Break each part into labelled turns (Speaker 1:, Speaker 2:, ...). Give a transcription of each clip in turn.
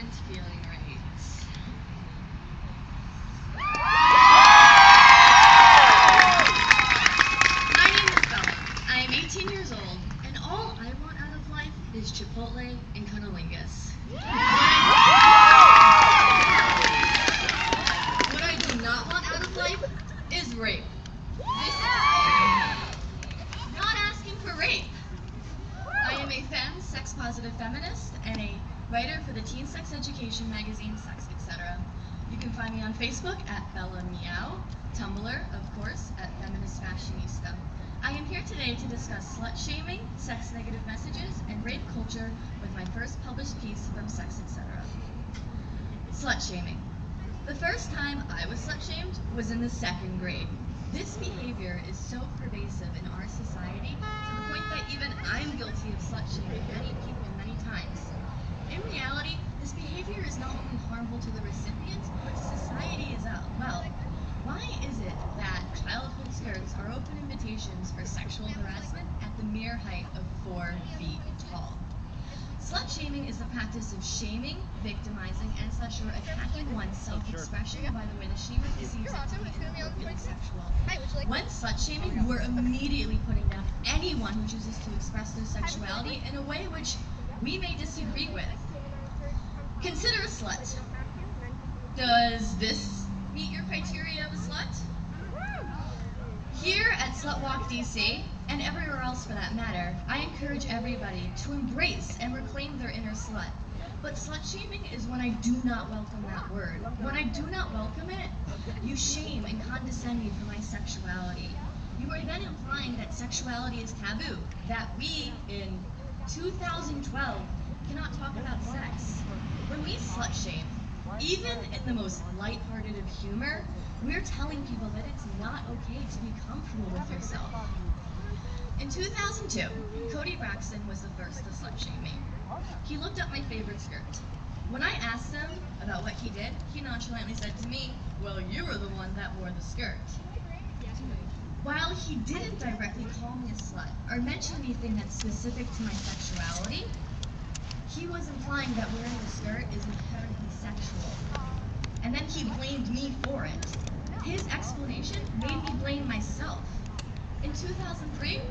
Speaker 1: isn't feeling right. My name is Bella. I am 18 years old, and all I want out of life is Chipotle and cunnilingus. What I do not want out of life is rape. Not asking for rape. I am a femme, sex-positive feminist, and a writer for the teen sex education magazine Sex Etc. You can find me on Facebook at Bella Meow, Tumblr, of course, at Feminist Fashionista. I am here today to discuss slut-shaming, sex-negative messages, and rape culture with my first published piece from Sex Etc. Slut-shaming. The first time I was slut-shamed was in the 2nd grade. This behavior is so pervasive in our society to the point that even I'm guilty of slut-shaming many people many times. In reality, this behavior is not only harmful to the recipient, but to society as well. Why is it that childhood skirts are open invitations for sexual harassment at the mere height of 4 feet tall? Slut-shaming is the practice of shaming, victimizing, and / attacking one's self-expression by the way the shamer perceives it to be inappropriately sexual. When slut-shaming, you are immediately putting down anyone who chooses to express their sexuality in a way which we may disagree with. Consider a slut. Does this meet your criteria of a slut? Here at Slutwalk DC, and everywhere else for that matter, I encourage everybody to embrace and reclaim their inner slut. But slut-shaming is when I do not welcome that word. When I do not welcome it, you shame and condescend me for my sexuality. You are then implying that sexuality is taboo, that we, in 2012, cannot talk about sex. When we slut-shame, even in the most lighthearted of humor, we're telling people that it's not okay to be comfortable with yourself. In 2002, Cody Braxton was the first to slut-shame me. He looked up my favorite skirt. When I asked him about what he did, he nonchalantly said to me, "Well, you were the one that wore the skirt." While he didn't directly call me a slut or mention anything that's specific to my sexuality, he was implying that wearing the skirt is inherently sexual. And then he blamed me for it. His explanation made me blame myself. In 2003,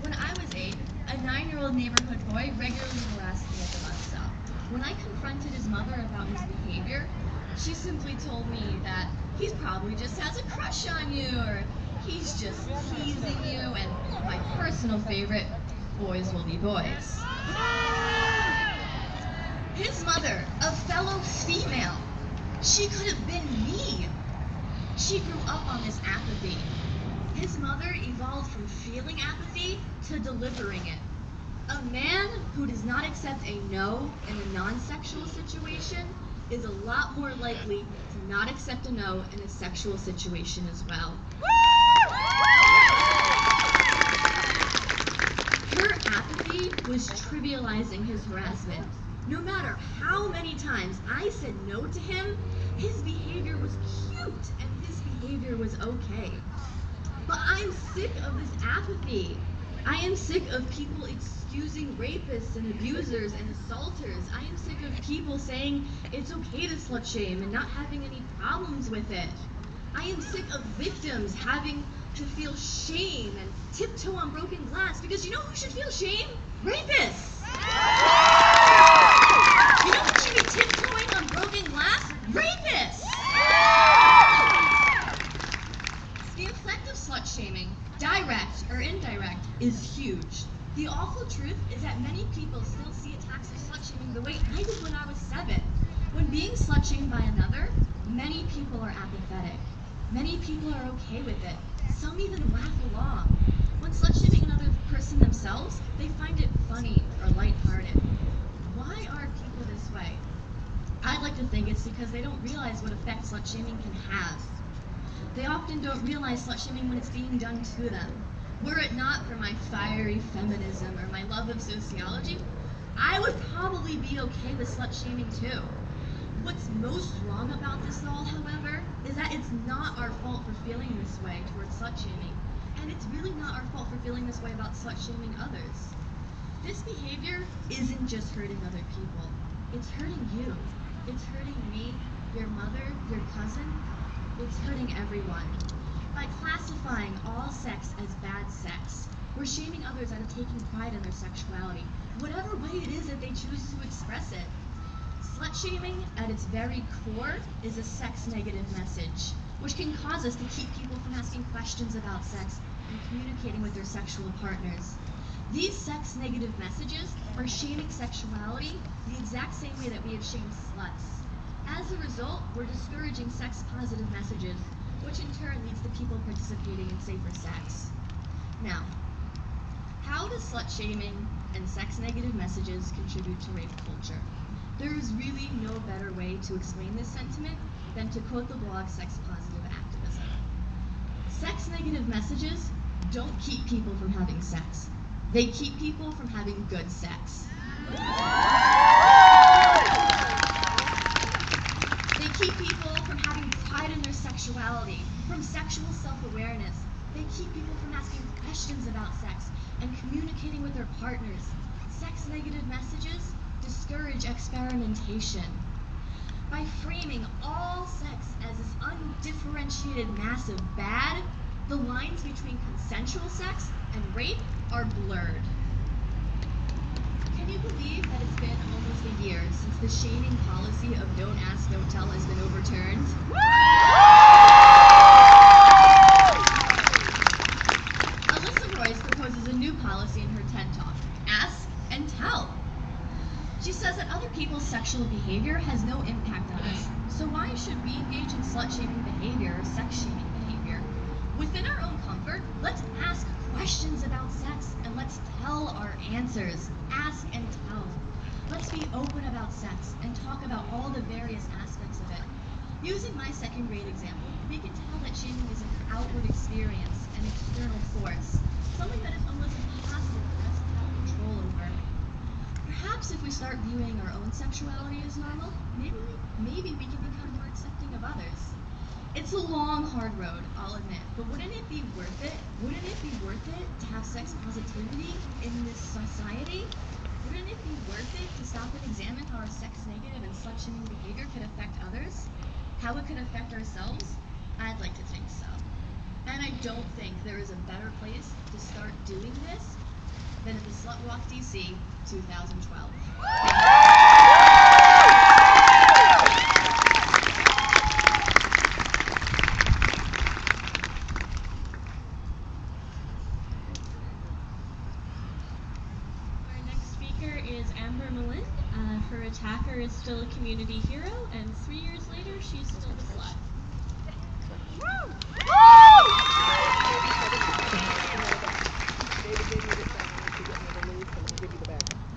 Speaker 1: when I was 8, a 9-year-old neighborhood boy regularly harassed me at the bus stop. When I confronted his mother about his behavior, she simply told me that he's probably just has a crush on you, or he's just teasing you, and my personal favorite, boys will be boys. His mother, a fellow female, she could have been me. She grew up on this apathy. His mother evolved from feeling apathy to delivering it. A man who does not accept a no in a non-sexual situation is a lot more likely to not accept a no in a sexual situation as well. Her apathy was trivializing his harassment. No matter how many times I said no to him, his behavior was cute and his behavior was okay. But I'm sick of this apathy. I am sick of people excusing rapists and abusers and assaulters. I am sick of people saying it's okay to slut shame and not having any problems with it. I am sick of victims having to feel shame and tiptoe on broken glass, because you know who should feel shame? Rapists! You know who should be tiptoeing on broken glass? Rapists! The effect of slut-shaming, direct or indirect, is huge. The awful truth is that many people still see attacks of slut-shaming the way I did when I was 7. When being slut-shamed by another, many people are apathetic. Many people are okay with it. Some even laugh along. When slut-shaming another person themselves, they find it funny or lighthearted. Why are people this way? I like to think it's because they don't realize what effect slut-shaming can have. They often don't realize slut-shaming when it's being done to them. Were it not for my fiery feminism or my love of sociology, I would probably be okay with slut-shaming too. What's most wrong about this all, however, is that it's not our fault for feeling this way towards slut-shaming, and it's really not our fault for feeling this way about slut-shaming others. This behavior isn't just hurting other people, it's hurting you. It's hurting me, your mother, your cousin. It's hurting everyone. By classifying all sex as bad sex, we're shaming others out of taking pride in their sexuality, whatever way it is that they choose to express it. Slut-shaming, at its very core, is a sex-negative message, which can cause us to keep people from asking questions about sex and communicating with their sexual partners. These sex-negative messages are shaming sexuality the exact same way that we have shamed sluts. As a result, we're discouraging sex-positive messages, which in turn leads to people participating in safer sex. Now, how does slut-shaming and sex-negative messages contribute to rape culture? There is really no better way to explain this sentiment than to quote the blog Sex Positive Activism. Sex-negative messages don't keep people from having sex. They keep people from having good sex. They keep people from having pride in their sexuality, from sexual self-awareness. They keep people from asking questions about sex and communicating with their partners. Sex-negative messages discourage experimentation. By framing all sex as this undifferentiated mass of bad, the lines between consensual sex and rape are blurred. Can you believe that it's been almost a year since the shaming policy of don't ask, don't tell has been overturned? Alyssa Royce proposes a new policy in her TED Talk, Ask and Tell. She says that other people's sexual behavior has no impact on us, so why should we engage in slut-shaming behavior or sex-shaming behavior? Within our own comfort, let's ask questions about sex and let's tell our answers. Ask and tell. Let's be open about sex and talk about all the various aspects of it. Using my second grade example, we can tell that shaming is an outward experience, an external force, something that is almost impossible for us to have control over. Perhaps if we start viewing our own sexuality as normal, maybe we can become more accepting of others. It's a long, hard road, I'll admit, but wouldn't it be worth it? Wouldn't it be worth it to have sex positivity in this society? Wouldn't it be worth it to stop and examine how our sex-negative and slut-shaming behavior could affect others? How it could affect ourselves? I'd like to think so. And I don't think there is a better place to start doing this than at the Slut Walk DC 2012.
Speaker 2: Our next speaker is Amber Malin. Her attacker is still a community hero, and 3 years later, she's still the slut.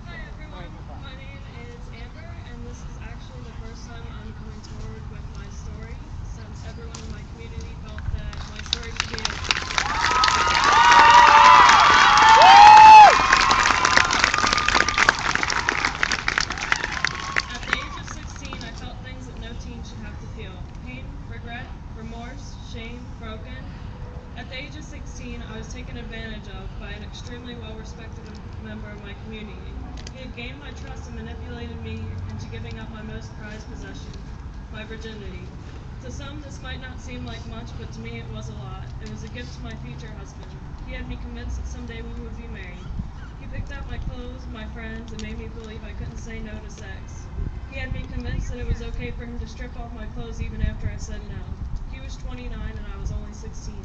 Speaker 2: Hi everyone, my name is Amber, and this is actually the first time I'm coming forward with my story, since everyone in my community felt that my story should be At the age of 16, I felt things that no teen should have to feel. Pain, regret, remorse, shame, broken. At the age of 16, I was taken advantage of by an extremely well-respected member of my community. He had gained my trust and manipulated me into giving up my most prized possession, my virginity. To some, this might not seem like much, but to me it was a lot. It was a gift to my future husband. He had me convinced that someday we would be married. He picked out my clothes, my friends, and made me believe I couldn't say no to sex. He had me convinced that it was okay for him to strip off my clothes even after I said no. He was 29 and I was only 16.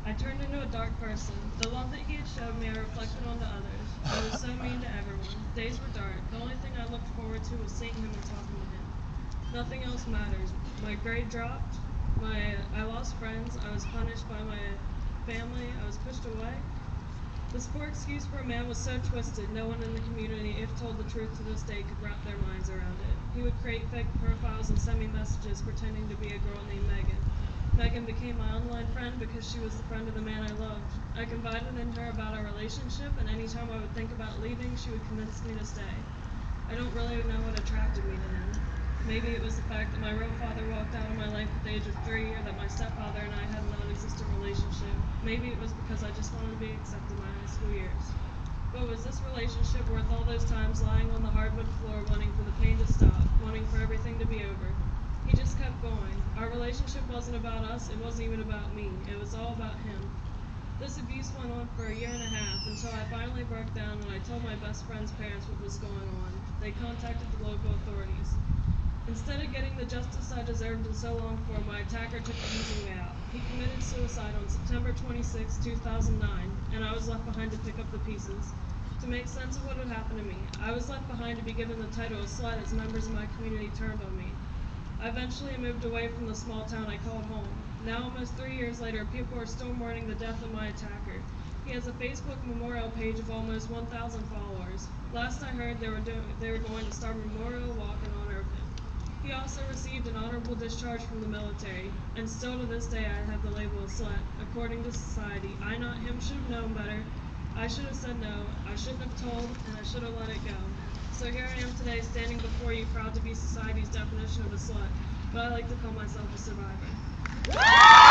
Speaker 2: I turned into a dark person. The love that he had showed me, I reflected onto others. I was so mean to everyone. Days were dark. The only thing I looked forward to was seeing him and talking to him. Nothing else matters. My grade dropped. I lost friends. I was punished by my family. I was pushed away. This poor excuse for a man was so twisted, no one in the community, if told the truth to this day, could wrap their minds around it. He would create fake profiles and send me messages pretending to be a girl named Megan. Megan became my online friend because she was the friend of the man I loved. I confided in her about our relationship, and anytime I would think about leaving, she would convince me to stay. I don't really know what attracted me to him. Maybe it was the fact that my real father walked out of my life at the age of 3, or that my stepfather and I had a non-existent relationship. Maybe it was because I just wanted to be accepted in my high school years. But was this relationship worth all those times lying on the hardwood floor wanting for the pain to stop, wanting for everything to be over? He just kept going. Our relationship wasn't about us, it wasn't even about me. It was all about him. This abuse went on for a year and a half until I finally broke down when I told my best friend's parents what was going on. They contacted the local authorities. Instead of getting the justice I deserved and so longed for, my attacker took the easy way out. He committed suicide on September 26, 2009, and I was left behind to pick up the pieces. To make sense of what had happened to me, I was left behind to be given the title of slut as members of my community turned on me. I eventually moved away from the small town I called home. Now, almost 3 years later, people are still mourning the death of my attacker. He has a Facebook memorial page of almost 1,000 followers. Last I heard, they were going to start a memorial walk in honor of him. He also received an honorable discharge from the military, and still to this day I have the label of slut. According to society, I, not him, should have known better. I should have said no, I shouldn't have told, and I should have let it go. So here I am today, standing before you, proud to be society's definition of a slut, but I like to call myself a survivor.